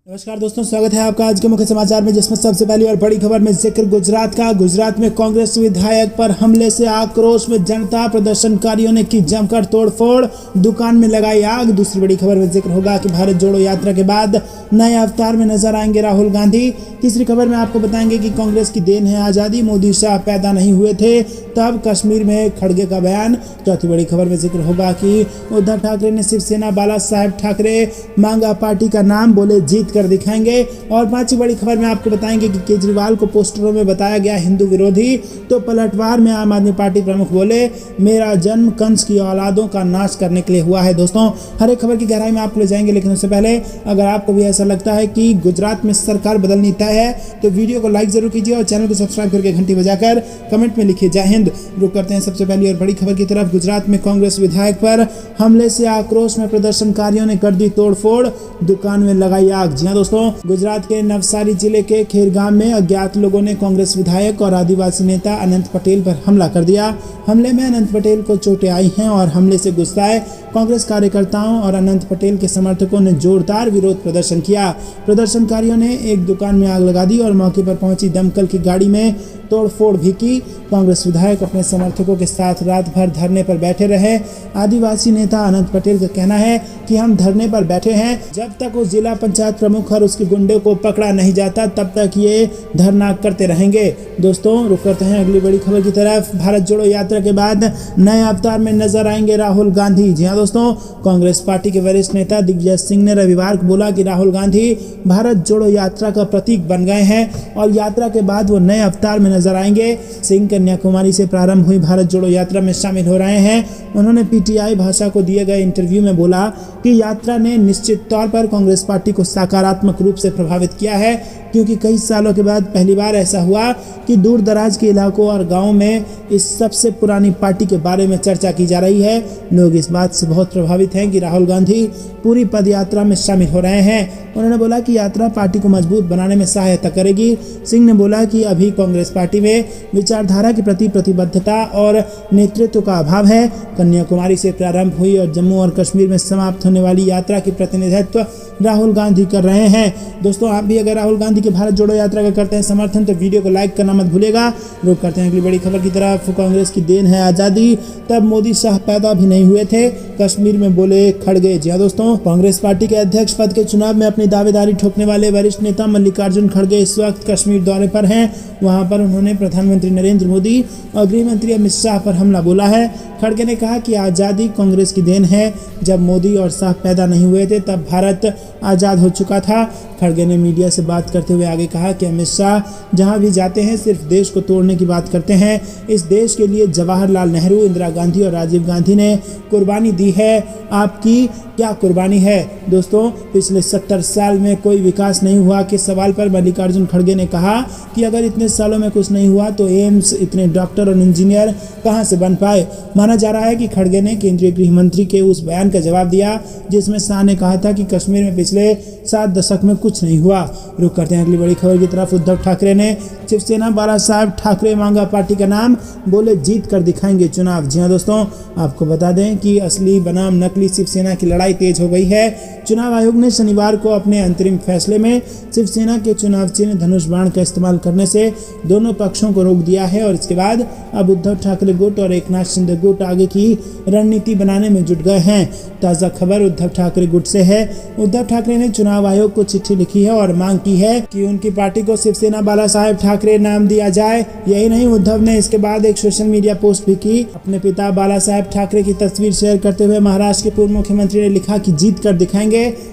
नमस्कार दोस्तों, स्वागत है आपका आज के मुख्य समाचार में, जिसमें सबसे पहली और बड़ी खबर में जिक्र गुजरात का। गुजरात में कांग्रेस विधायक पर हमले से आक्रोश में जनता, प्रदर्शनकारियों ने की जमकर तोड़फोड़, दुकान में लगाई आग। दूसरी बड़ी खबर में जिक्र होगा कि भारत जोड़ो यात्रा के बाद नए अवतार में नजर आएंगे राहुल गांधी। तीसरी खबर में आपको बताएंगे कि कांग्रेस की देन है आज़ादी, मोदी शाह पैदा नहीं हुए थे तब कश्मीर में खड़गे का बयान। चौथी बड़ी खबर में जिक्र होगा कि उद्धव ठाकरे ने शिवसेना बाला साहेब ठाकरे मांगा पार्टी का नाम, बोले जीत कर दिखाएंगे। और पांचवी बड़ी खबर में आपको बताएंगे कि केजरीवाल को पोस्टरों में बताया गया हिंदू विरोधी, तो पलटवार में आम आदमी पार्टी प्रमुख बोले मेरा जन्म कंस की औलादों का नाश करने के लिए हुआ है। दोस्तों, हर एक खबर की गहराई में आपको ले जाएंगे, लेकिन उससे पहले अगर आपको भी ऐसा लगता है कि गुजरात में सरकार बदलनी तय है तो वीडियो को लाइक जरूर कीजिए और चैनल को सब्सक्राइब करके घंटी बजाकर कमेंट में लिखिए जय हिंद। रुक करते हैं सबसे पहली और बड़ी खबर की तरफ। गुजरात में कांग्रेस विधायक पर हमले से आक्रोश में प्रदर्शनकारियों ने कर दी तोड़फोड़, दुकान में लगाई आग। जी हां दोस्तों, गुजरात के नवसारी जिले के खेरगाम में अज्ञात लोगों ने कांग्रेस विधायक और आदिवासी नेता अनंत पटेल पर हमला कर दिया। हमले में अनंत पटेल को चोटें आई हैं और हमले से गुस्साए कांग्रेस कार्यकर्ताओं और अनंत पटेल के समर्थकों ने जोरदार विरोध प्रदर्शन किया। प्रदर्शनकारियों ने एक दुकान में आग लगा दी और मौके पर पहुंची दमकल की गाड़ी में तोड़फोड़ भी की। कांग्रेस विधायक अपने समर्थकों के साथ रात भर धरने पर बैठे रहे। आदिवासी नेता अनंत पटेल का कहना है कि हम धरने पर बैठे हैं, जब तक उस जिला पंचायत प्रमुख और उसके गुंडे को पकड़ा नहीं जाता तब तक ये धरना करते रहेंगे। दोस्तों, रुक करते हैं अगली बड़ी खबर की तरफ। भारत जोड़ो यात्रा के बाद नए अवतार में नजर आएंगे राहुल गांधी। जी हां दोस्तों, कांग्रेस पार्टी के वरिष्ठ नेता दिग्विजय सिंह ने रविवार को बोला कि राहुल गांधी भारत जोड़ो यात्रा का प्रतीक बन गए हैं और यात्रा के बाद वो नए अवतार में नजर आएंगे। सिंह कन्याकुमारी से प्रारंभ हुई भारत जोड़ो यात्रा में शामिल हो रहे हैं। उन्होंने पीटीआई भाषा को दिए गए इंटरव्यू में बोला कि यात्रा ने निश्चित तौर पर कांग्रेस पार्टी को सकारात्मक रूप से प्रभावित किया है, क्योंकि कई सालों के बाद पहली बार ऐसा हुआ कि दूर दराज के इलाकों और गांवों में इस सबसे पुरानी पार्टी के बारे में चर्चा की जा रही है। लोग इस बात से बहुत प्रभावित हैं कि राहुल गांधी पूरी पद यात्रा में शामिल हो रहे हैं। उन्होंने बोला कि यात्रा पार्टी को मजबूत बनाने में सहायता करेगी। सिंह ने बोला कि अभी कांग्रेस पार्टी में विचारधारा के प्रति प्रतिबद्धता और नेतृत्व का अभाव है। कन्याकुमारी से प्रारंभ हुई और जम्मू और कश्मीर में समाप्त होने वाली यात्रा की प्रतिनिधित्व राहुल गांधी कर रहे हैं। दोस्तों, आप भी अगर राहुल गांधी के भारत जोड़ो यात्रा का करते हैं समर्थन तो वीडियो को लाइक करना मत भूलिएगा। रुक करते हैं अगली बड़ी खबर की तरफ। कांग्रेस की देन है आज़ादी, तब मोदी शाह पैदा भी नहीं हुए थे, कश्मीर में बोले खड़गे। जी हां दोस्तों, कांग्रेस पार्टी के अध्यक्ष पद के चुनाव में अपनी दावेदारी ठोकने वाले वरिष्ठ नेता मल्लिकार्जुन खड़गे इस वक्त कश्मीर दौरे पर हैं। वहां पर उन्होंने प्रधानमंत्री नरेंद्र मोदी और गृह मंत्री अमित शाह पर हमला बोला है। खड़गे ने कहा कि आज़ादी कांग्रेस की देन है, जब मोदी और शाह पैदा नहीं हुए थे तब भारत आज़ाद हो चुका था। खड़गे ने मीडिया से बात करते हुए आगे कहा कि अमित शाह जहां भी जाते हैं सिर्फ देश को तोड़ने की बात करते हैं। इस देश के लिए जवाहरलाल नेहरू, इंदिरा गांधी और राजीव गांधी ने कुर्बानी दी है, आपकी क्या कुर्बानी है। दोस्तों, पिछले 70 साल में कोई विकास नहीं हुआ के सवाल पर मल्लिकार्जुन खड़गे ने कहा कि अगर इतने सालों में कुछ नहीं हुआ तो एम्स, इतने डॉक्टर और इंजीनियर कहां से बन पाए। माना जा रहा है कि खड़गे ने केंद्रीय गृह मंत्री के उस बयान का जवाब दिया जिसमें शाह ने कहा था कि कश्मीर में पिछले 7 दशक में कुछ नहीं हुआ। रुक करते हैं अगली बड़ी खबर की तरफ। उद्धव ठाकरे ने शिवसेना बाला साहेब ठाकरे मांगा पार्टी का नाम, बोले जीत कर दिखाएंगे चुनाव। जी हां दोस्तों, आपको बता दें कि असली बनाम नकली शिवसेना की लड़ाई तेज हो गई है। चुनाव आयोग ने शनिवार को अपने अंतरिम फैसले में शिवसेना के चुनाव चिन्ह धनुष बाण का इस्तेमाल करने से दोनों पक्षों को रोक दिया है और इसके बाद अब उद्धव ठाकरे गुट और एकनाथ शिंदे गुट आगे की रणनीति बनाने में जुट गए हैं। ताज़ा खबर उद्धव ठाकरे गुट से है। उद्धव ठाकरे ने चुनाव आयोग को चिट्ठी लिखी है और मांग की है कि उनकी पार्टी को शिवसेना बाला साहेब ठाकरे नाम दिया जाए। यही नहीं, उद्धव ने इसके बाद एक सोशल मीडिया पोस्ट भी की। अपने पिता बाला साहेब ठाकरे की तस्वीर शेयर करते हुए महाराष्ट्र के पूर्व मुख्यमंत्री ने लिखा कि जीत कर दिखाएंगे।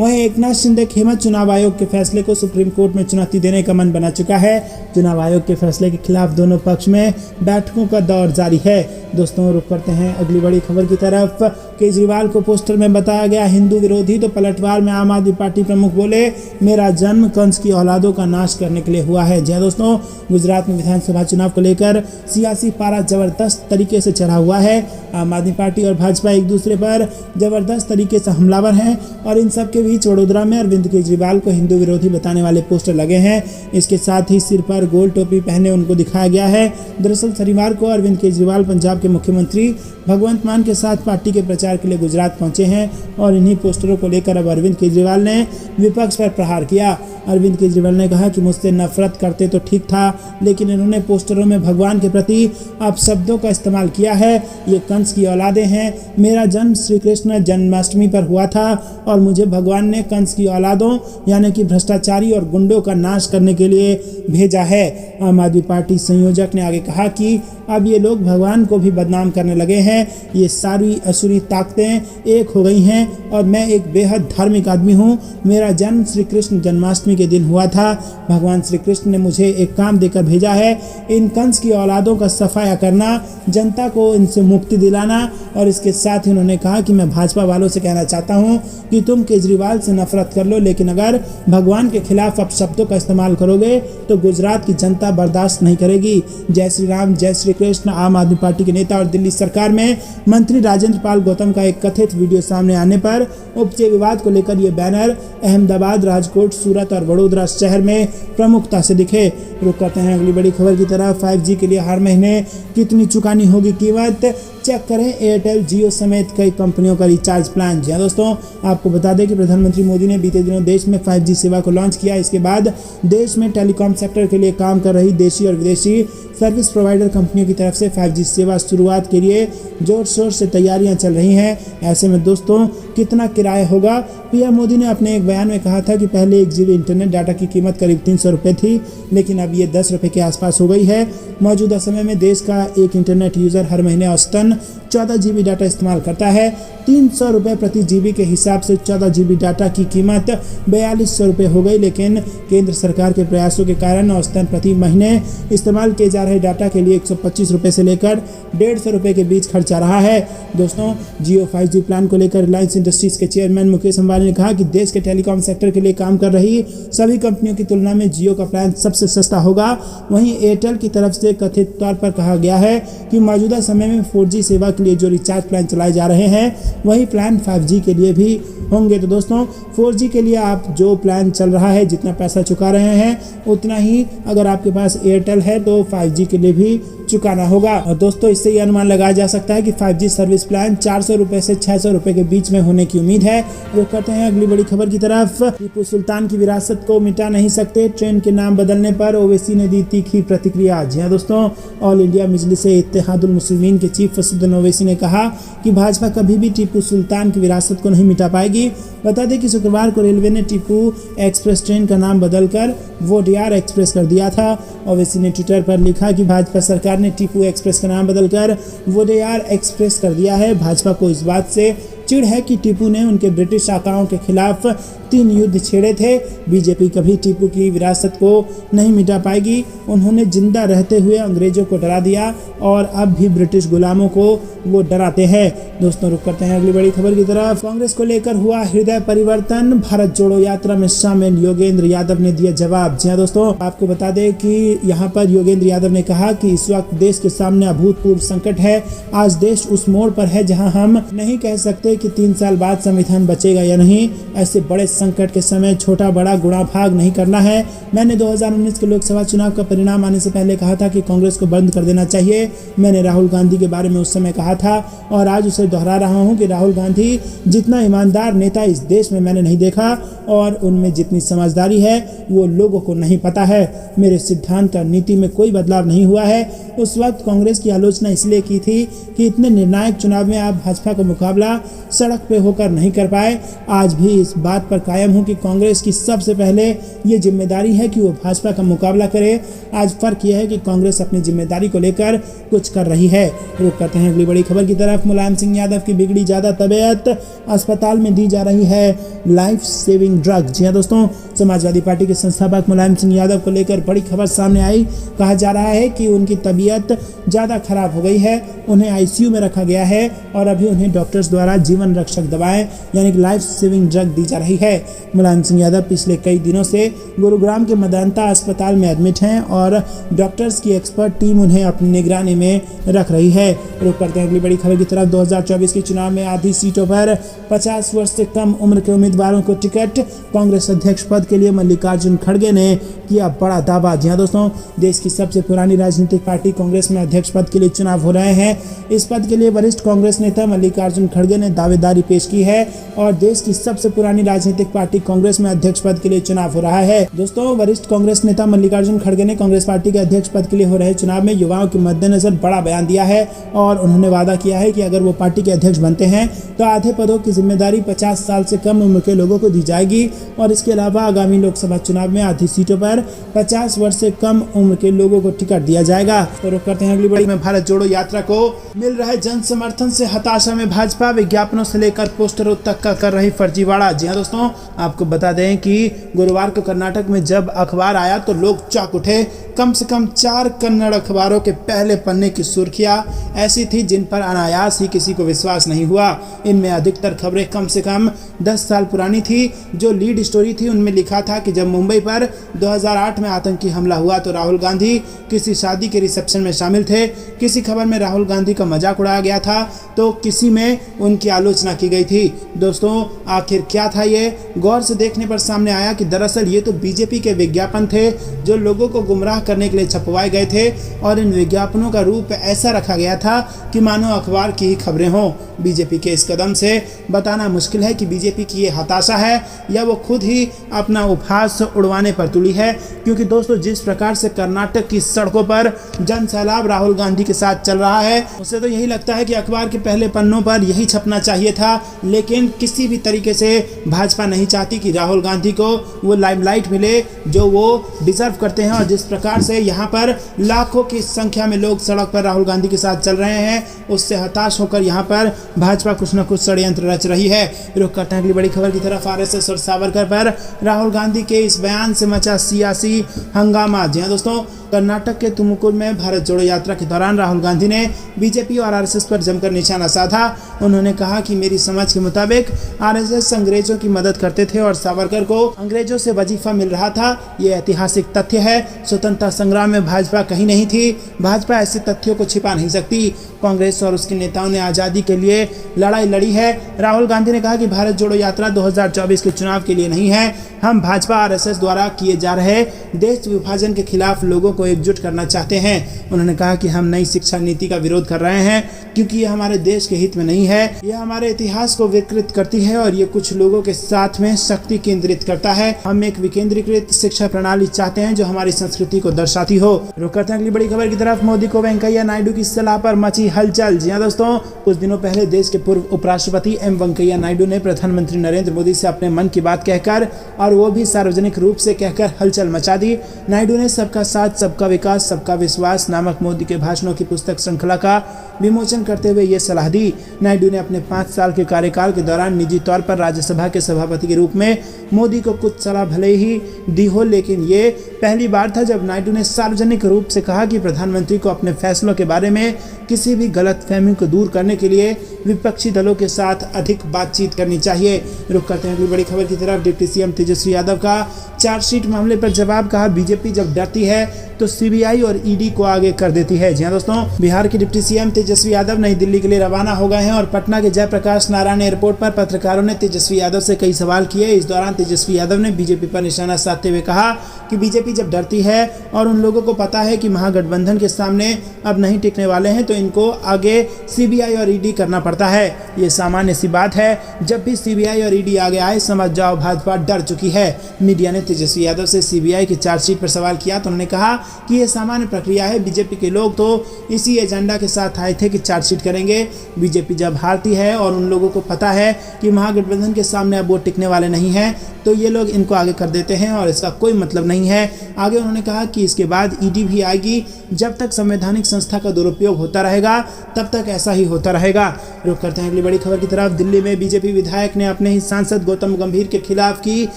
वहीं एकनाथ शिंदे खेमत चुनाव आयोग के फैसले को सुप्रीम कोर्ट में चुनौती देने का मन बना चुका है। चुनाव आयोग के फैसले के खिलाफ दोनों पक्ष में बैठकों का दौर जारी है। दोस्तों, रुक करते हैं अगली बड़ी खबर की तरफ। केजरीवाल को पोस्टर में बताया गया हिंदू विरोधी, तो पलटवार में आम आदमी पार्टी प्रमुख बोले मेरा जन्म कंस की औलादों का नाश करने के लिए हुआ है। जी दोस्तों, गुजरात में विधानसभा चुनाव को लेकर सियासी पारा जबरदस्त तरीके से चढ़ा हुआ है। आम आदमी पार्टी और भाजपा एक दूसरे पर जबरदस्त तरीके से हमलावर हैं और इन सब के बीच वडोदरा में अरविंद केजरीवाल को हिंदू विरोधी बताने वाले पोस्टर लगे हैं। इसके साथ ही सिर पर गोल टोपी पहने उनको दिखाया गया है। दरअसल शनिवार को अरविंद केजरीवाल पंजाब के मुख्यमंत्री भगवंत मान के साथ पार्टी के प्रचार प्रचार के लिए गुजरात पहुंचे हैं और इन्हीं पोस्टरों को लेकर अब अरविंद केजरीवाल ने विपक्ष पर प्रहार किया। अरविंद केजरीवाल ने कहा कि मुझसे नफरत करते तो ठीक था, लेकिन इन्होंने पोस्टरों में भगवान के प्रति अपशब्दों का इस्तेमाल किया है। ये कंस की औलादें हैं। मेरा जन्म श्री कृष्ण जन्माष्टमी पर हुआ था और मुझे भगवान ने कंस की औलादों यानी कि भ्रष्टाचारी और गुंडों का नाश करने के लिए भेजा है। आम आदमी पार्टी संयोजक ने आगे कहा कि अब ये लोग भगवान को भी बदनाम करने लगे हैं। ये सारी असुरी ताकतें एक हो गई हैं और मैं एक बेहद धार्मिक आदमी हूँ। मेरा जन्म श्री कृष्ण जन्माष्टमी के दिन हुआ था। भगवान श्री कृष्ण ने मुझे एक काम देकर भेजा है, इन कंस की औलादों का सफाया करना, जनता को इनसे मुक्ति दिलाना। और इसके साथ ही उन्होंने कहा कि मैं भाजपा वालों से कहना चाहता हूँ कि तुम केजरीवाल से नफरत कर लो, लेकिन अगर भगवान के खिलाफ अपशब्दों का इस्तेमाल करोगे तो गुजरात की जनता बर्दाश्त नहीं करेगी। जय श्री राम, जय श्री कृष्ण। आम आदमी पार्टी के नेता और दिल्ली सरकार में मंत्री राजेंद्र पाल गौतम का एक कथित वीडियो सामने आने पर उपजे विवाद को लेकर ये बैनर अहमदाबाद, राजकोट, सूरत और वडोदरा शहर में प्रमुखता से दिखे। रुक करते हैं अगली बड़ी खबर की तरफ। 5G के लिए हर महीने कितनी चुकानी होगी कीमत, चेक करें एयरटेल, जियो समेत कई कंपनियों का रिचार्ज प्लान। जी दोस्तों, आपको बता दें कि प्रधानमंत्री मोदी ने बीते दिनों देश में 5G सेवा को लॉन्च किया। इसके बाद देश में टेलीकॉम सेक्टर के लिए काम कर रही देशी और विदेशी सर्विस प्रोवाइडर कंपनियों की तरफ से 5G सेवा शुरुआत के लिए जोर शोर से तैयारियां चल रही हैं। ऐसे में दोस्तों कितना किराया होगा? पीएम मोदी ने अपने एक बयान में कहा था कि पहले 1 GB इंटरनेट डाटा की कीमत करीब 300 रुपये थी, लेकिन अब ये 10 रुपये के आसपास हो गई है। मौजूदा समय में देश का एक इंटरनेट यूज़र हर महीने औसतन 14 GB डाटा इस्तेमाल करता है। 300 रुपये प्रति GB के हिसाब से 14 GB डाटा की कीमत 4200 रुपये हो गई, लेकिन केंद्र सरकार के प्रयासों के कारण औसतन प्रति महीने इस्तेमाल किए जा रहे डाटा के लिए 125 रुपये से लेकर 150 रुपये के बीच खर्च आ रहा है। दोस्तों, जियो 5G प्लान को लेकर रिलायंस इंडस्ट्रीज के चेयरमैन मुकेश अंबानी ने कहा कि देश के टेलीकॉम सेक्टर के लिए काम कर रही सभी कंपनियों की तुलना में जियो का प्लान सबसे सस्ता होगा। वहीं एयरटेल की तरफ से कथित तौर पर कहा गया है कि मौजूदा समय में 4G सेवा के लिए जो रिचार्ज प्लान चलाए जा रहे हैं वही प्लान 5G के लिए भी होंगे। तो दोस्तों, 4G के लिए आप जो प्लान चल रहा है, जितना पैसा चुका रहे हैं, उतना ही अगर आपके पास एयरटेल है तो 5G के लिए भी चुकाना होगा। और दोस्तों, इससे ये अनुमान लगाया जा सकता है कि 5G सर्विस प्लान 400 रुपये से 600 रुपये के बीच में होने की उम्मीद है। रुक करते हैं अगली बड़ी खबर की तरफ। टीपू सुल्तान की विरासत को मिटा नहीं सकते, ट्रेन के नाम बदलने पर ओवैसी ने दी तीखी प्रतिक्रिया। जी हाँ दोस्तों, ऑल इंडिया मजलिस-ए-इत्तेहादुल मुस्लिमीन के चीफ असदुद्दीन ओवैसी ने कहा कि भाजपा कभी भी टीपू सुल्तान की विरासत को नहीं मिटा पाएगी। बता दें कि शुक्रवार को रेलवे ने टीपू एक्सप्रेस ट्रेन का नाम बदलकर वोडियार एक्सप्रेस कर दिया था। ओवैसी ने ट्विटर पर लिखा कि भाजपा सरकार ने टीपू एक्सप्रेस का नाम बदलकर वोडियार एक्सप्रेस कर दिया है। भाजपा को इस बात से चिढ़ है कि टीपू ने उनके ब्रिटिश शाखाओं के खिलाफ 3 युद्ध छेड़े थे। बीजेपी कभी टीपू की विरासत को नहीं मिटा पाएगी। उन्होंने जिंदा रहते हुए अंग्रेजों को डरा दिया और अब भी ब्रिटिश गुलामों को वो डराते हैं। दोस्तों, रुक करते हैं अगली बड़ी खबर की तरफ। कांग्रेस को लेकर हुआ हृदय परिवर्तन, भारत जोड़ो यात्रा में शामिल योगेंद्र यादव ने दिया जवाब। जी हाँ दोस्तों, आपको बता दें कि यहाँ पर योगेंद्र यादव ने कहा कि इस वक्त देश के सामने अभूतपूर्व संकट है। आज देश उस मोड़ पर है जहाँ हम नहीं कह सकते कि 3 साल बाद संविधान बचेगा या नहीं। ऐसे बड़े संकट के समय छोटा बड़ा गुणा भाग नहीं करना है। मैंने 2019 के लोकसभा चुनाव का परिणाम आने से पहले कहा था कि कांग्रेस को बंद कर देना चाहिए। मैंने राहुल गांधी के बारे में उस समय कहा था और आज उसे दोहरा रहा हूं कि राहुल गांधी जितना ईमानदार नेता इस देश में मैंने नहीं देखा और उनमें जितनी समझदारी है वो लोगों को नहीं पता है। मेरे सिद्धांत और नीति में कोई बदलाव नहीं हुआ है। उस वक्त कांग्रेस की आलोचना इसलिए की थी कि इतने निर्णायक चुनाव में आप भाजपा का मुकाबला सड़क पे होकर नहीं कर पाए। आज भी इस बात पर कायम हूं कि कांग्रेस की सबसे पहले ये जिम्मेदारी है कि वो भाजपा का मुकाबला करे। आज फर्क यह है कि कांग्रेस अपनी जिम्मेदारी को लेकर कुछ कर रही है। रुक करते हैं अगली बड़ी खबर की तरफ। मुलायम सिंह यादव की बिगड़ी ज्यादा तबीयत, अस्पताल में दी जा रही है लाइफ सेविंग ड्रग। जी हाँ दोस्तों, समाजवादी पार्टी के संस्थापक मुलायम सिंह यादव को लेकर बड़ी खबर सामने आई। कहा जा रहा है कि उनकी तबीयत ज़्यादा खराब हो गई है, उन्हें आईसीयू में रखा गया है और अभी उन्हें डॉक्टर्स द्वारा जीवन रक्षक दवाएं यानी कि लाइफ सेविंग ड्रग दी जा रही है। मुलायम सिंह यादव पिछले कई दिनों से गुरुग्राम के मेदांता अस्पताल में एडमिट हैं और डॉक्टर्स की एक्सपर्ट टीम उन्हें अपनी निगरानी में रख रही है। रुक करते हैं अगली बड़ी खबर की तरफ। 2024 के चुनाव में आधी सीटों पर 50 वर्ष से कम उम्र के उम्मीदवारों को टिकट। कांग्रेस अध्यक्ष पद के लिए मल्लिकार्जुन खड़गे ने किया बड़ा दावा। जी हां दोस्तों, देश की सबसे पुरानी राजनीतिक पार्टी कांग्रेस में अध्यक्ष पद के लिए चुनाव हो रहे हैं। इस पद के लिए वरिष्ठ कांग्रेस नेता मल्लिकार्जुन खड़गे ने दावेदारी पेश की है और देश की सबसे पुरानी राजनीतिक पार्टी कांग्रेस में अध्यक्ष पद के लिए चुनाव हो रहा है। दोस्तों, वरिष्ठ कांग्रेस नेता मल्लिकार्जुन खड़गे ने कांग्रेस पार्टी के अध्यक्ष पद के लिए हो रहे चुनाव में युवाओं के मद्देनजर बड़ा बयान दिया है और उन्होंने वादा किया है कि अगर वो पार्टी के अध्यक्ष बनते हैं तो आधे पदों की जिम्मेदारी 50 साल से कम उम्र के लोगों को दी जाएगी और इसके अलावा आगामी लोकसभा चुनाव में आधी सीटों पर 50 वर्ष से कम उम्र के लोगों को टिकट दिया जाएगा। तो रुक करते हैं अगली बड़ी में। भारत जोड़ो यात्रा को मिल रहे जन समर्थन से हताशा में भाजपा, विज्ञापनों से लेकर पोस्टरों तक का कर रही फर्जीवाड़ा। जी हां दोस्तों, आपको बता दें कि गुरुवार को कर्नाटक में जब अखबार आया तो लोग चौंक उठे। कम से कम 4 कन्नड़ अखबारों के पहले पन्ने की सुर्खियां ऐसी थी जिन पर अनायास ही किसी को विश्वास नहीं हुआ। इनमें अधिकतर खबरें कम से कम 10 साल पुरानी थी। जो लीड स्टोरी थी उनमें लिखा था कि जब मुंबई पर 2008 में आतंकी हमला हुआ तो राहुल गांधी किसी शादी के रिसेप्शन में शामिल थे। किसी खबर में राहुल गांधी का मजाक उड़ाया गया था तो किसी में उनकी आलोचना की गई थी। दोस्तों, आखिर क्या था ये? गौर से देखने पर सामने आया कि दरअसल ये तो बीजेपी के विज्ञापन थे जो लोगों को गुमराह करने के लिए छपवाए गए थे और इन विज्ञापनों का रूप ऐसा रखा गया था कि मानो अखबार की ही खबरें हों। बीजेपी के इस कदम से बताना मुश्किल है कि बीजेपी की ये हताशा है या वो खुद ही अपना उपहास उड़वाने पर तुली है, क्योंकि दोस्तों जिस प्रकार से कर्नाटक की सड़कों पर जन सैलाब राहुल गांधी के साथ चल रहा है उससे तो यही लगता है कि अखबार के पहले पन्नों पर यही छपना चाहिए था। लेकिन किसी भी तरीके से भाजपा नहीं चाहती कि राहुल गांधी को वो लाइमलाइट मिले जो वो डिजर्व करते हैं और जिस प्रकार से यहाँ पर लाखों की संख्या में लोग सड़क पर राहुल गांधी के साथ चल रहे हैं उससे हताश होकर यहाँ पर भाजपा कुछ न कुछ षड्यंत्र रच रही है। रुक करते हैं अगली बड़ी खबर की तरफ। आरएसएस और सावरकर पर राहुल गांधी के इस बयान से मचा सियासी हंगामा। जी हां दोस्तों, कर्नाटक के तुमकुर में भारत जोड़ो यात्रा के दौरान राहुल गांधी ने बीजेपी और आरएसएस पर जमकर निशाना साधा। उन्होंने कहा कि मेरी समझ के मुताबिक आरएसएस अंग्रेजों की मदद करते थे और सावरकर को अंग्रेजों से वजीफा मिल रहा था। ये ऐतिहासिक तथ्य है। स्वतंत्रता संग्राम में भाजपा कहीं नहीं थी। भाजपा ऐसे तथ्यों को छिपा नहीं सकती। कांग्रेस और उसके नेताओं ने आज़ादी के लिए लड़ाई लड़ी है। राहुल गांधी ने कहा कि भारत जोड़ो यात्रा 2024 के चुनाव के लिए नहीं है। हम भाजपा आरएसएस द्वारा किए जा रहे देश विभाजन के खिलाफ लोगों को एकजुट करना चाहते हैं। उन्होंने कहा कि हम नई शिक्षा नीति का विरोध कर रहे हैं क्योंकि ये हमारे देश के हित में नहीं है। यह हमारे इतिहास को विकृत करती है और ये कुछ लोगों के साथ में शक्ति केंद्रित करता है। हम एक विकेंद्रीकृत शिक्षा प्रणाली चाहते हैं जो हमारी संस्कृति को दर्शाती हो। रुक करते हैं अगली बड़ी खबर की तरफ। मोदी को वेंकैया नायडू की सलाह पर मची हलचल। जी हां दोस्तों, कुछ दिनों पहले देश के पूर्व उपराष्ट्रपति एम वेंकैया नायडू ने प्रधानमंत्री नरेंद्र मोदी से अपने मन की बात कहकर और वो भी सार्वजनिक रूप से कहकर हलचल मचा दी। नायडू ने सबका साथ सबका विकास सबका विश्वास नामक मोदी के भाषणों की पुस्तक श्रृंखला का विमोचन करते हुए ये सलाह दी। नायडू ने अपने 5 साल के कार्यकाल के दौरान निजी तौर पर राज्यसभा के सभापति के रूप में मोदी को कुछ सलाह भले ही दी हो, लेकिन ये पहली बार था जब नायडू ने सार्वजनिक रूप से कहा कि प्रधानमंत्री को अपने फैसलों के बारे में किसी भी गलतफहमी को दूर करने के लिए विपक्षी दलों के साथ अधिक बातचीत करनी चाहिए। रुक करते हैं अगली बड़ी खबर की तरफ। डिप्टी सीएम तेजस्वी यादव का चार्जशीट मामले पर जवाब। कहा बीजेपी जब डरती है तो सीबीआई और ईडी को आगे कर देती है। जी हां दोस्तों, बिहार के डिप्टी सीएम तेजस्वी यादव नई दिल्ली के लिए रवाना हो गए हैं और पटना के जयप्रकाश नारायण एयरपोर्ट पर पत्रकारों ने तेजस्वी यादव से कई सवाल किए। इस दौरान तेजस्वी यादव ने बीजेपी पर निशाना साधते हुए कहा कि बीजेपी जब डरती है और उन लोगों को पता है कि महागठबंधन के सामने अब नहीं टिकने वाले हैं तो इनको आगे सीबीआई और ईडी करना पड़ता है। ये सामान्य सी बात है। जब भी सीबीआई और ईडी आगे आए समझ जाओ भाजपा डर चुकी है। मीडिया ने तेजस्वी यादव से सीबीआई की चार्जशीट पर सवाल किया तो उन्होंने कहा कि ये सामान्य प्रक्रिया है। बीजेपी के लोग तो इसी एजेंडा के साथ आए थे कि चार्जशीट करेंगे। बीजेपी जब हारती है और उन लोगों को पता है कि महागठबंधन के सामने अब वो टिकने वाले नहीं हैं तो ये लोग इनको आगे कर देते हैं और इसका कोई मतलब नहीं है। आगे उन्होंने कहा कि इसके बाद ईडी भी आएगी। जब तक संवैधानिक संस्था का दुरुपयोग होता रहेगा तब तक ऐसा ही होता रहेगा। रुक करते हैं अगली बड़ी खबर की तरफ। दिल्ली में बीजेपी विधायक ने अपने ही सांसद गौतम गंभीर के खिलाफ की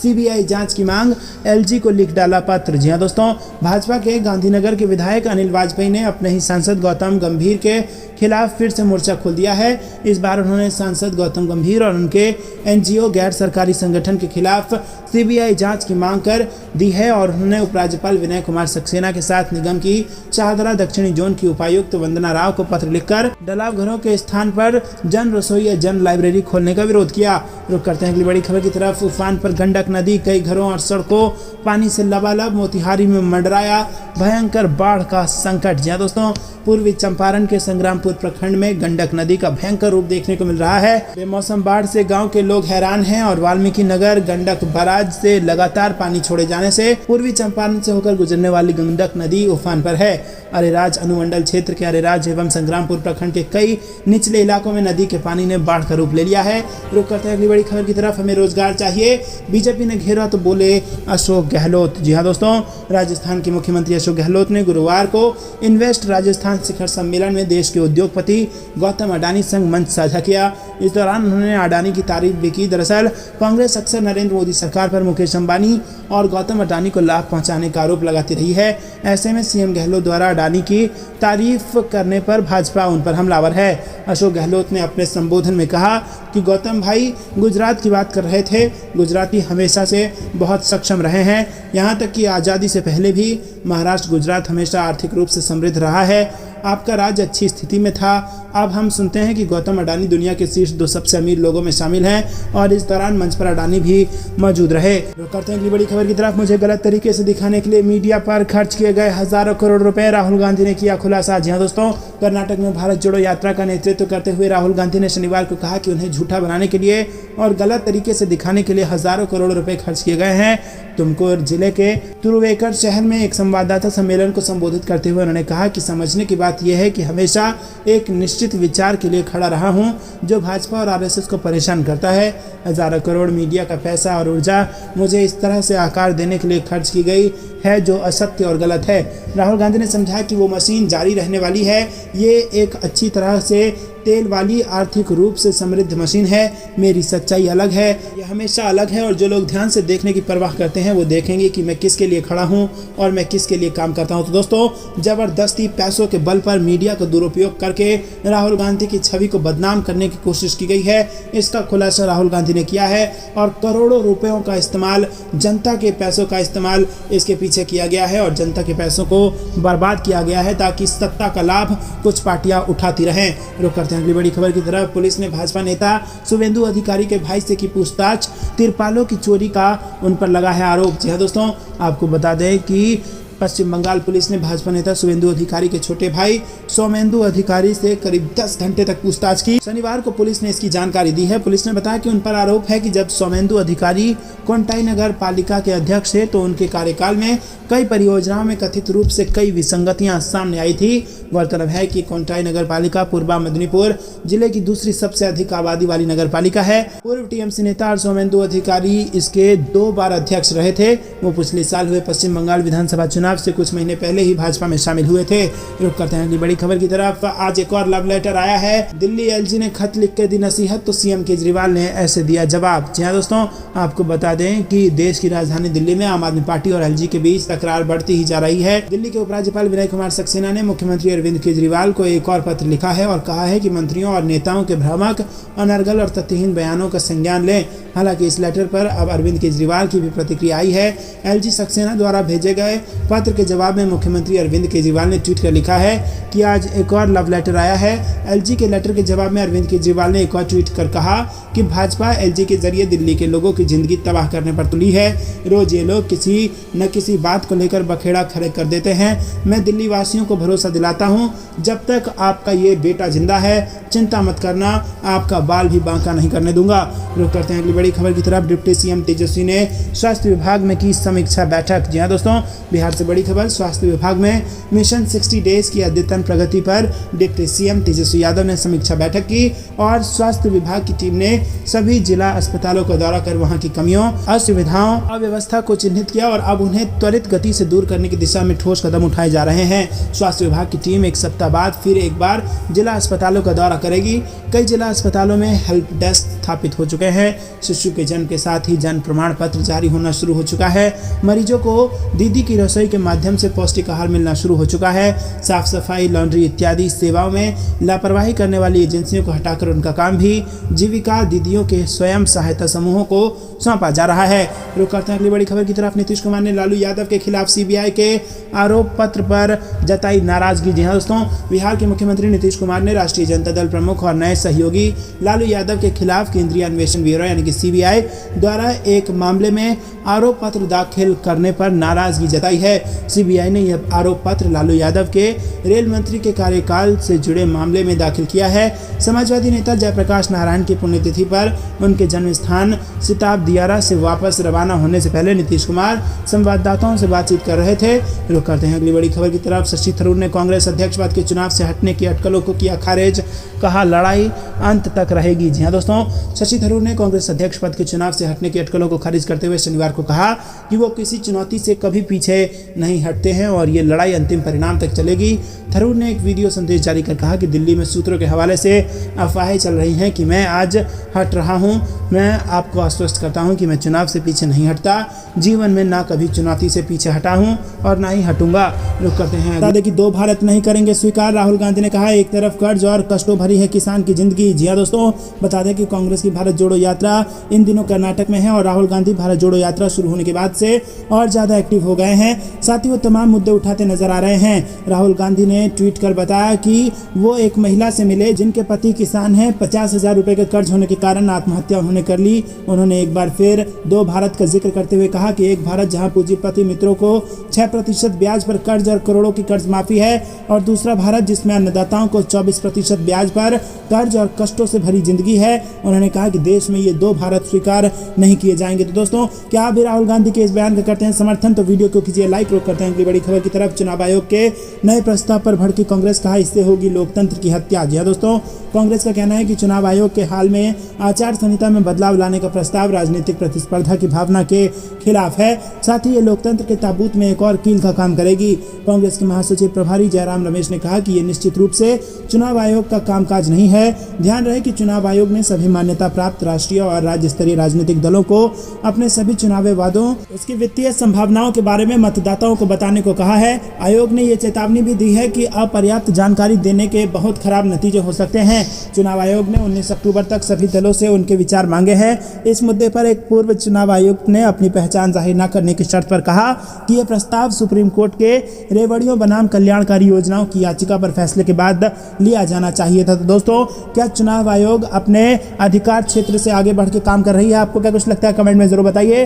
सीबीआई जांच की मांग। एलजी को लिख डाला पत्र। जी हां दोस्तों, भाजपा के गांधीनगर के विधायक अनिल वाजपेयी ने अपने ही सांसद गौतम गंभीर के के खिलाफ फिर से मोर्चा खोल दिया है। इस बार उन्होंने सांसद गौतम गंभीर और उनके एनजीओ गैर सरकारी संगठन के खिलाफ सीबीआई जांच की मांग कर दी है और उन्होंने उपराज्यपाल विनय कुमार सक्सेना के साथ निगम की शाहदरा दक्षिणी जोन की उपायुक्त वंदना राव को पत्र लिखकर डलाव घरों के स्थान पर जन रसोई या जन लाइब्रेरी खोलने का विरोध किया। रुक करते हैं अगली बड़ी खबर की तरफ। उफान पर गंडक नदी, कई घरों और सड़कों पानी से लबालब। मोतिहारी में मंडराया भयंकर बाढ़ का संकट। जी हाँ दोस्तों, पूर्वी चंपारण के संग्रामपुर प्रखंड में गंडक नदी का भयंकर रूप देखने को मिल रहा है। बेमौसम बाढ़ से गांव के लोग हैरान हैं और वाल्मीकि नगर गंडक बराज से लगातार पानी छोड़े जाने से पूर्वी चंपारण से होकर गुजरने वाली गंडक नदी उफान पर है। अरेराज अनुमंडल क्षेत्र के अरेराज एवं संग्रामपुर प्रखंड के कई निचले इलाकों में नदी के पानी ने बाढ़ का रूप ले लिया है। रुक करते हैं अगली बड़ी खबर की तरफ। हमें रोजगार चाहिए, बीजेपी ने घेरा तो बोले अशोक गहलोत। जी हाँ दोस्तों, राजस्थान के मुख्यमंत्री अशोक गहलोत ने गुरुवार को इन्वेस्ट राजस्थान शिखर सम्मेलन में देश के उद्योगपति गौतम अडानी संग मंच साझा किया। इस दौरान उन्होंने अडानी की तारीफ भी की। दरअसल कांग्रेस अक्सर नरेंद्र मोदी सरकार पर मुकेश अंबानी और गौतम अडानी को लाभ पहुंचाने का आरोप लगाती रही है। ऐसे में सीएम गहलोत द्वारा अडानी की तारीफ करने पर भाजपा उन पर हमलावर है। अशोक गहलोत ने अपने संबोधन में कहा कि गौतम भाई गुजरात की बात कर रहे थे। गुजराती हमेशा से बहुत सक्षम रहे हैं, यहाँ तक कि आज़ादी से पहले भी महाराष्ट्र गुजरात हमेशा आर्थिक रूप से समृद्ध रहा है। आपका राज्य अच्छी स्थिति में था। अब हम सुनते हैं कि गौतम अडानी दुनिया के शीर्ष 2 सबसे अमीर लोगों में शामिल हैं और इस दौरान मंच पर अडानी भी मौजूद रहे। करते हैं अगली बड़ी खबर की तरफ। मुझे गलत तरीके से दिखाने के लिए मीडिया पर खर्च किए गए हजारों करोड़ रुपए, राहुल गांधी ने किया खुलासा। जी हाँ दोस्तों, कर्नाटक में भारत जोड़ो यात्रा का नेतृत्व करते हुए राहुल गांधी ने शनिवार को कहा कि उन्हें झूठा बनाने के लिए और गलत तरीके से दिखाने के लिए हजारों करोड़ रुपए खर्च किए गए हैं। तुमकुर जिले के तुरुवेकर शहर में एक संवाददाता सम्मेलन को संबोधित करते हुए उन्होंने कहा कि समझने की बात यह है कि हमेशा एक निश्चित विचार के लिए खड़ा रहा हूं जो भाजपा और आरएसएस को परेशान करता है। हजारों करोड़ मीडिया का पैसा और ऊर्जा मुझे इस तरह से आकार देने के लिए खर्च की गई है जो असत्य और गलत है। राहुल गांधी ने समझा कि वो मशीन जारी रहने वाली है। ये एक अच्छी तरह से तेल वाली आर्थिक रूप से समृद्ध मशीन है। मेरी सच्चाई अलग है, ये हमेशा अलग है और जो लोग ध्यान से देखने की परवाह करते हैं वो देखेंगे कि मैं किसके लिए खड़ा हूं और मैं किसके लिए काम करता हूं। तो दोस्तों, जबरदस्ती पैसों के बल पर मीडिया का दुरुपयोग करके राहुल गांधी की छवि को बदनाम करने की कोशिश की गई है। इसका खुलासा राहुल गांधी ने किया है और करोड़ों रुपयों का इस्तेमाल, जनता के पैसों का इस्तेमाल इसके पीछे किया गया है और जनता के पैसों को बर्बाद किया गया है ताकि सत्ता का लाभ कुछ पार्टियां उठाती रहें। रुक करते हैं अगली बड़ी खबर की तरफ। पुलिस ने भाजपा नेता शुभेंदु अधिकारी के भाई से की पूछताछ। तिरपालों की चोरी का उन पर लगा है आरोप। जी हाँ दोस्तों, आपको बता दें कि पश्चिम बंगाल पुलिस ने भाजपा नेता शुभेंदु अधिकारी के छोटे भाई सोमेंदु अधिकारी से करीब 10 घंटे तक पूछताछ की। शनिवार को पुलिस ने इसकी जानकारी दी है। पुलिस ने बताया कि उन पर आरोप है कि जब सोमेंदु अधिकारी कोंटाई नगर पालिका के अध्यक्ष थे तो उनके कार्यकाल में कई परियोजनाओं में कथित रूप से कई विसंगतियां सामने आई थी। गौरतलब है कि कोंटाई नगर पालिका पूर्वा मेदिनीपुर जिले की दूसरी सबसे अधिक आबादी वाली नगर पालिका है। पूर्व टीएमसी नेता और सोमेंदु अधिकारी इसके 2 बार अध्यक्ष रहे थे। वो पिछले साल हुए पश्चिम बंगाल विधानसभा चुनाव से कुछ महीने पहले ही भाजपा में शामिल हुए थे। रुक करते हैं अगली बड़ी खबर की तरफ। आज एक और लव लेटर आया है। दिल्ली एलजी ने खत लिख के दी नसीहत तो सीएम केजरीवाल ने ऐसे दिया जवाब। जी हाँ दोस्तों, आपको बता दें कि देश की राजधानी दिल्ली में आम आदमी पार्टी और एलजी के बीच तकरार बढ़ती ही जा रही है। दिल्ली के उपराज्यपाल विनय कुमार सक्सेना ने मुख्यमंत्री अरविंद केजरीवाल को एक और पत्र लिखा है और कहा है कि मंत्रियों और नेताओं के भ्रामक, अनर्गल और तथ्यहीन बयानों का संज्ञान लें। हालांकि इस लेटर पर अब अरविंद केजरीवाल की भी प्रतिक्रिया आई है। एलजी सक्सेना द्वारा भेजे गए पत्र के जवाब में मुख्यमंत्री अरविंद केजरीवाल ने ट्वीट कर लिखा है कि आज एक और लव लेटर आया है। एलजी के लेटर के जवाब में अरविंद केजरीवाल ने एक और ट्वीट कर कहा कि भाजपा एलजी के जरिए दिल्ली के लोगों की जिंदगी तबाह करने पर तुली है। रोज ये लोग किसी न किसी बात को लेकर बखेड़ा खड़े कर देते हैं। मैं दिल्ली वासियों को भरोसा दिलाता हूं, जब तक आपका ये बेटा जिंदा है चिंता मत करना, आपका बाल भी बांका नहीं करने दूंगा। रुक करते हैं अगली बड़ी खबर की तरफ। डिप्टी सीएम तेजस्वी ने स्वास्थ्य विभाग में की समीक्षा बैठक। जी हाँ दोस्तों, बिहार से बड़ी खबर। स्वास्थ्य विभाग में मिशन 60 डेज की अद्यतन प्रगति पर डिप्टी सीएम तेजस्वी यादव ने समीक्षा बैठक की और स्वास्थ्य विभाग की टीम ने सभी जिला अस्पतालों का दौरा कर वहां की कमियों, असुविधाओं, अव्यवस्था को चिन्हित किया और अब उन्हें त्वरित गति से दूर करने की दिशा में ठोस कदम उठाए जा रहे हैं। स्वास्थ्य विभाग की टीम एक सप्ताह बाद फिर एक बार जिला अस्पतालों का दौरा करेगी। कई जिला अस्पतालों में हेल्प डेस्क स्थापित हो चुके हैं। शिशु के जन्म के साथ ही जन्म प्रमाण पत्र जारी होना शुरू हो चुका है। मरीजों को दीदी की रसोई के माध्यम से पौष्टिक आहार मिलना शुरू हो चुका है। साफ सफाई, लॉन्ड्री इत्यादि सेवाओं में लापरवाही करने वाली एजेंसियों को हटाकर उनका काम भी जीविका दीदियों के स्वयं सहायता समूहों को सौंपा जा रहा है। रुक करते हैं अगली बड़ी खबर की तरफ। नीतीश कुमार ने लालू यादव के खिलाफ सीबीआई के आरोप पत्र पर जताई नाराजगी। जी हां दोस्तों, बिहार के मुख्यमंत्री नीतीश कुमार ने राष्ट्रीय जनता दल प्रमुख और नए सहयोगी लालू यादव के खिलाफ केंद्रीय अन्वेषण ब्यूरो यानी कि सीबीआई द्वारा एक मामले में आरोप पत्र दाखिल करने पर नाराजगी जताई है। सीबीआई ने यह आरोप पत्र लालू यादव के रेल मंत्री के कार्यकाल से जुड़े मामले में दाखिल किया है। समाजवादी नेता जयप्रकाश नारायण की पुण्यतिथि पर उनके जन्म स्थान सिताब दियारा से वापस रवाना होने से पहले नीतीश कुमार संवाददाताओं से बातचीत कर रहे थे। रुक करते हैं अगली बड़ी खबर की तरफ। शशि थरूर ने कांग्रेस अध्यक्ष पद के चुनाव से हटने की अटकलों को किया खारिज, कहा लड़ाई अंत तक रहेगी। जी हां दोस्तों, शशि थरूर ने कांग्रेस अध्यक्ष पद के चुनाव से हटने की अटकलों को खारिज करते हुए शनिवार को कहा कि वो किसी चुनौती से कभी पीछे नहीं हटते हैं और ये लड़ाई अंतिम परिणाम तक चलेगी। थरूर ने एक वीडियो संदेश जारी कर कहा कि दिल्ली में सूत्रों के हवाले से अफवाहें चल रही हैं कि मैं आज हट रहा हूं। मैं आपको आश्वस्त करता हूं कि मैं चुनाव से पीछे नहीं हटता। जीवन में ना कभी चुनौती से पीछे हटा हूं और ना ही हटूंगा। रुक करते हैं। बता दें कि 2 भारत नहीं करेंगे स्वीकार। राहुल गांधी ने कहा एक तरफ कर्ज और कष्टों भरी है किसान की जिंदगी। जी हां दोस्तों, बता दें कि कांग्रेस की भारत जोड़ो यात्रा इन दिनों कर्नाटक में है और राहुल गांधी भारत जोड़ो यात्रा शुरू होने के बाद से और ज्यादा एक्टिव हो गए हैं। साथ ही वो तमाम मुद्दे उठाते नजर आ रहे हैं। राहुल गांधी ने ट्वीट कर बताया कि वो एक महिला से मिले जिनके पति किसान हैं। 50,000 रुपए के कर्ज होने के कारण आत्महत्या उन्होंने कर ली। उन्होंने एक बार फिर 2 भारत का जिक्र करते हुए कहा कि एक भारत जहां पूंजीपति मित्रों को 6% ब्याज पर कर्ज और करोड़ों की कर्ज माफी है और दूसरा भारत जिसमें अन्नदाताओं को 24% ब्याज पर कर्ज और कष्टों से भरी जिंदगी है। उन्होंने कहा कि देश में ये 2 भारत स्वीकार नहीं किए जाएंगे। तो दोस्तों, क्या आप भी राहुल गांधी के इस बयान का करते हैं समर्थन? तो वीडियो को कीजिए लाइक। रोक करते हैं अगली बड़ी खबर की तरफ। चुनाव आयोग के नए प्रस्ताव पर भड़की कांग्रेस, कहा इससे होगी लोकतंत्र की हत्या। जी हां दोस्तों, कांग्रेस का कहना है कि चुनाव आयोग के हाल में आचार संहिता में बदलाव लाने का प्रस्ताव राजनीतिक प्रतिस्पर्धा की भावना के खिलाफ है। साथ ही ये लोकतंत्र के ताबूत में एक और कील का काम करेगी। कांग्रेस के महासचिव प्रभारी जयराम रमेश ने कहा कि ये निश्चित रूप से चुनाव आयोग का कामकाज नहीं है। ध्यान रहे कि चुनाव आयोग ने सभी मान्यता प्राप्त राष्ट्रीय और राज्य स्तरीय राजनीतिक दलों को अपने सभी चुनावी वादों, उसकी वित्तीय संभावनाओं के बारे में मतदाताओं को बताने को कहा है। आयोग ने ये चेतावनी भी दी है कि अपर्याप्त जानकारी देने के बहुत खराब नतीजे हो सकते हैं। चुनाव आयोग ने 19 अक्टूबर तक सभी दलों से उनके विचार मांगे हैं। इस मुद्दे पर एक पूर्व चुनाव आयुक्त ने अपनी पहचान जाहिर न करने की शर्त पर कहा कि यह प्रस्ताव सुप्रीम कोर्ट के रेवड़ियों बनाम कल्याणकारी योजनाओं की याचिका पर फैसले के बाद लिया जाना चाहिए था। तो दोस्तों, क्या चुनाव आयोग अपने अधिकार क्षेत्र से आगे बढ़ के काम कर रही है? आपको क्या कुछ लगता है? कमेंट में जरूर बताइए।